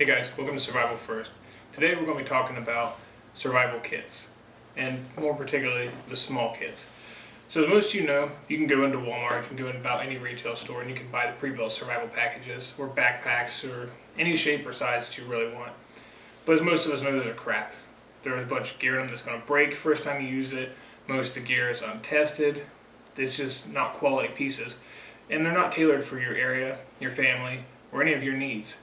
Hey guys, welcome to Survival First. Today we're going to be talking about survival kits, and more particularly the small kits. So as most of you know, you can go into Walmart, you can go into about any retail store and you can buy the pre-built survival packages or backpacks or any shape or size that you really want. But as most of us know, those are crap. There's a bunch of gear in them that's going to break first time you use it. Most of the gear is untested. It's just not quality pieces. And they're not tailored for your area, your family, or any of your needs.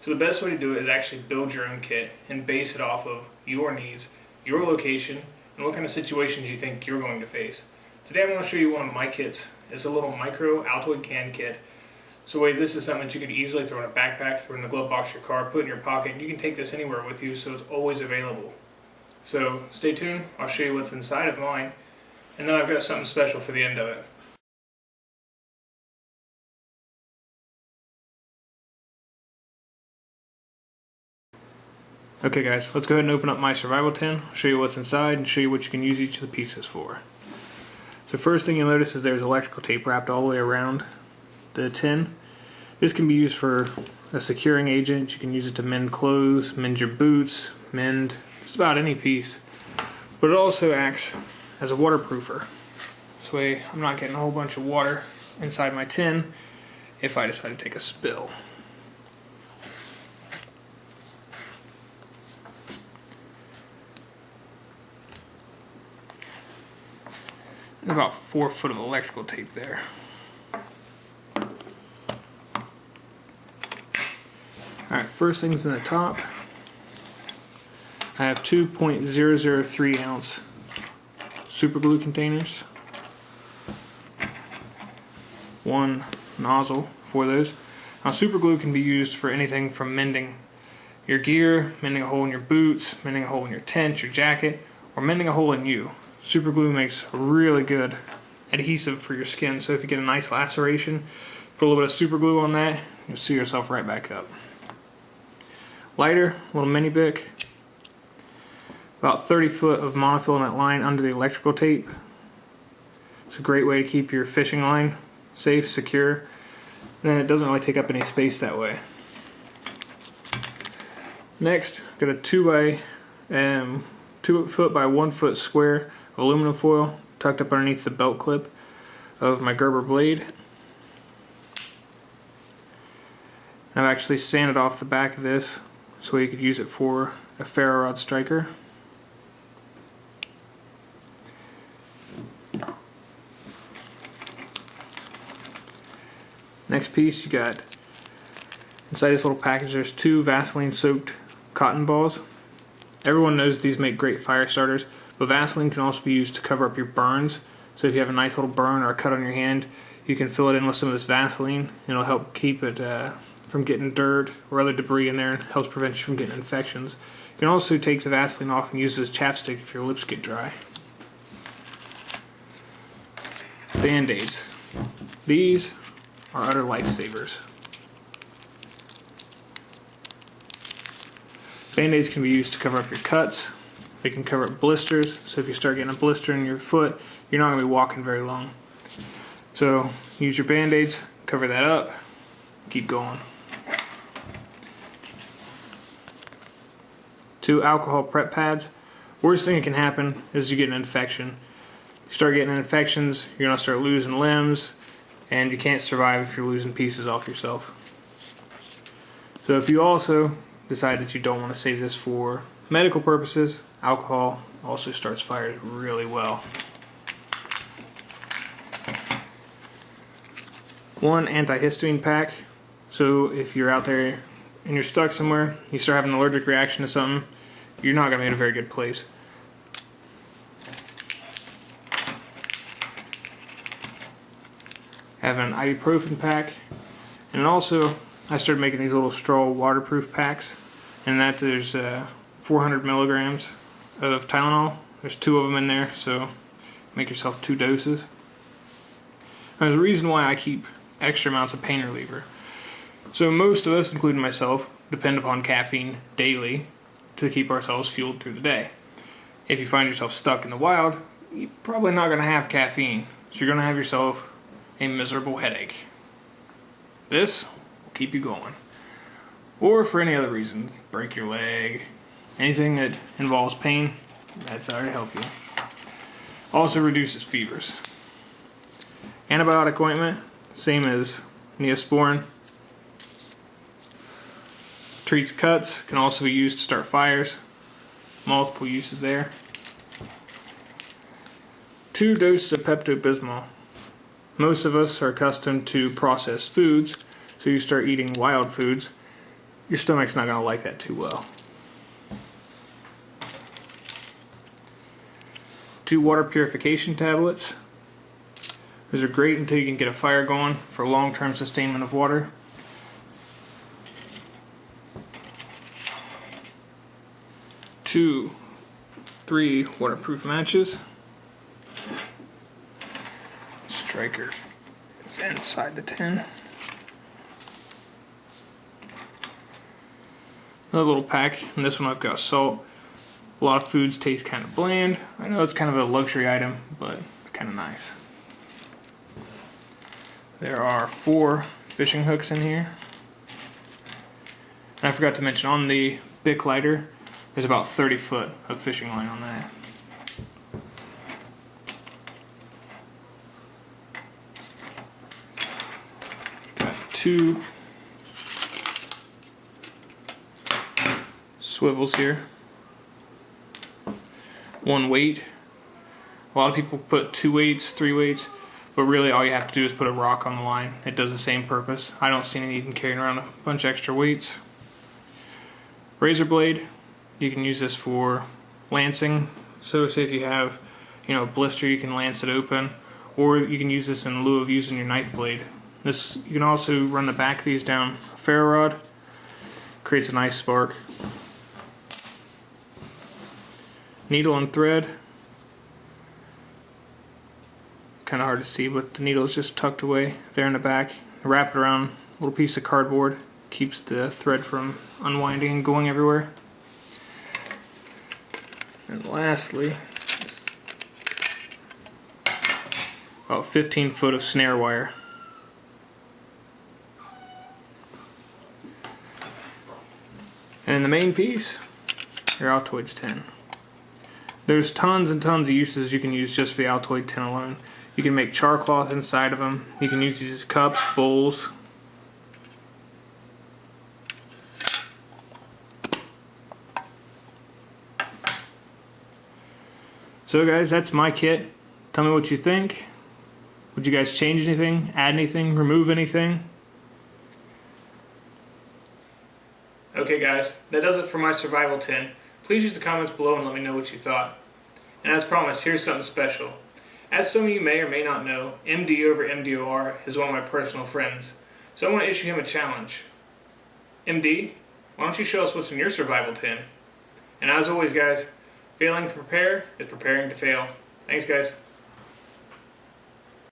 So the best way to do it is actually build your own kit and base it off of your needs, your location, and what kind of situations you think you're going to face. Today I'm going to show you one of my kits. It's a little micro Altoid can kit. So wait, this is something that you could easily throw in a backpack, throw in the glove box of your car, put in your pocket, and you can take this anywhere with you so it's always available. So stay tuned, I'll show you what's inside of mine, and then I've got something special for the end of it. Okay guys, let's go ahead and open up my survival tin, show you what's inside, and show you what you can use each of the pieces for. So first thing you'll notice is there's electrical tape wrapped all the way around the tin. This can be used for a securing agent. You can use it to mend clothes, mend your boots, mend just about any piece. But it also acts as a waterproofer. This way I'm not getting a whole bunch of water inside my tin if I decide to take a spill. About 4 foot of electrical tape there. Alright, first things in the top. I have 2.003 ounce super glue containers. One nozzle for those. Now super glue can be used for anything from mending your gear, mending a hole in your boots, mending a hole in your tent, your jacket, or mending a hole in you. Super glue makes really good adhesive for your skin, so if you get a nice laceration, put a little bit of super glue on that, you'll see yourself right back up. Lighter, little mini bic, about 30 foot of monofilament line under the electrical tape. It's a great way to keep your fishing line safe, secure, and then it doesn't really take up any space that way. Next, got a 2 foot by 1 foot square aluminum foil tucked up underneath the belt clip of my Gerber blade. I've actually sanded off the back of this so you could use it for a ferro rod striker. Next piece, you got inside this little package there's 2 Vaseline soaked cotton balls. Everyone knows these make great fire starters, but Vaseline can also be used to cover up your burns. So if you have a nice little burn or a cut on your hand, you can fill it in with some of this Vaseline, and it'll help keep it from getting dirt or other debris in there, and helps prevent you from getting infections. You can also take the Vaseline off and use it as chapstick if your lips get dry. Band-Aids. These are utter lifesavers. Band-Aids can be used to cover up your cuts. They can cover up blisters, so if you start getting a blister in your foot, you're not going to be walking very long. So use your Band-Aids, cover that up, keep going. 2 alcohol prep pads. Worst thing that can happen is you get an infection. You start getting infections, you're going to start losing limbs, and you can't survive if you're losing pieces off yourself. So if you also decide that you don't want to save this for medical purposes, alcohol also starts fires really well. 1 antihistamine pack. So if you're out there and you're stuck somewhere, you start having an allergic reaction to something, you're not going to be in a very good place. Have an ibuprofen pack, and also I started making these little straw waterproof packs, and that there's 400 milligrams of Tylenol. There's 2 of them in there, so make yourself 2 doses. Now, there's a reason why I keep extra amounts of pain reliever. So most of us, including myself, depend upon caffeine daily to keep ourselves fueled through the day. If you find yourself stuck in the wild, you're probably not going to have caffeine, so you're going to have yourself a miserable headache. This will keep you going. or for any other reason, break your leg, anything that involves pain, that's there to help you. Also reduces fevers. Antibiotic ointment, same as Neosporin. Treats cuts, can also be used to start fires. Multiple uses there. 2 doses of Pepto-Bismol. Most of us are accustomed to processed foods, so you start eating wild foods, your stomach's not going to like that too well. 2 water purification tablets. Those are great until you can get a fire going for long-term sustainment of water. 2, 3 waterproof matches. Striker is inside the tin. Another little pack, and this one I've got salt. A lot of foods taste kind of bland. I know it's kind of a luxury item, but it's kind of nice. There are 4 fishing hooks in here. And I forgot to mention, on the Bic lighter, there's about 30 foot of fishing line on that. Got 2 swivels here. 1 weight. A lot of people put 2 weights, 3 weights, but really all you have to do is put a rock on the line. It does the same purpose. I don't see any need in carrying around a bunch of extra weights. Razor blade. You can use this for lancing. So say if you have, a blister, you can lance it open, or you can use this in lieu of using your knife blade. This, you can also run the back of these down a ferro rod. Creates a nice spark. Needle and thread. Kind of hard to see, but the needle is just tucked away there in the back. Wrap it around a little piece of cardboard. Keeps the thread from unwinding and going everywhere. And lastly, about 15 foot of snare wire. And the main piece, your Altoids tin. There's tons and tons of uses you can use just for the Altoid tin alone. You can make char cloth inside of them. You can use these as cups, bowls. So guys, that's my kit. Tell me what you think. Would you guys change anything, add anything, remove anything? Okay guys, that does it for my survival tin. Please use the comments below and let me know what you thought. And as promised, here's something special. As some of you may or may not know, MD over MDOR is one of my personal friends. So I want to issue him a challenge. MD, why don't you show us what's in your survival tin? And as always guys, failing to prepare is preparing to fail. Thanks guys.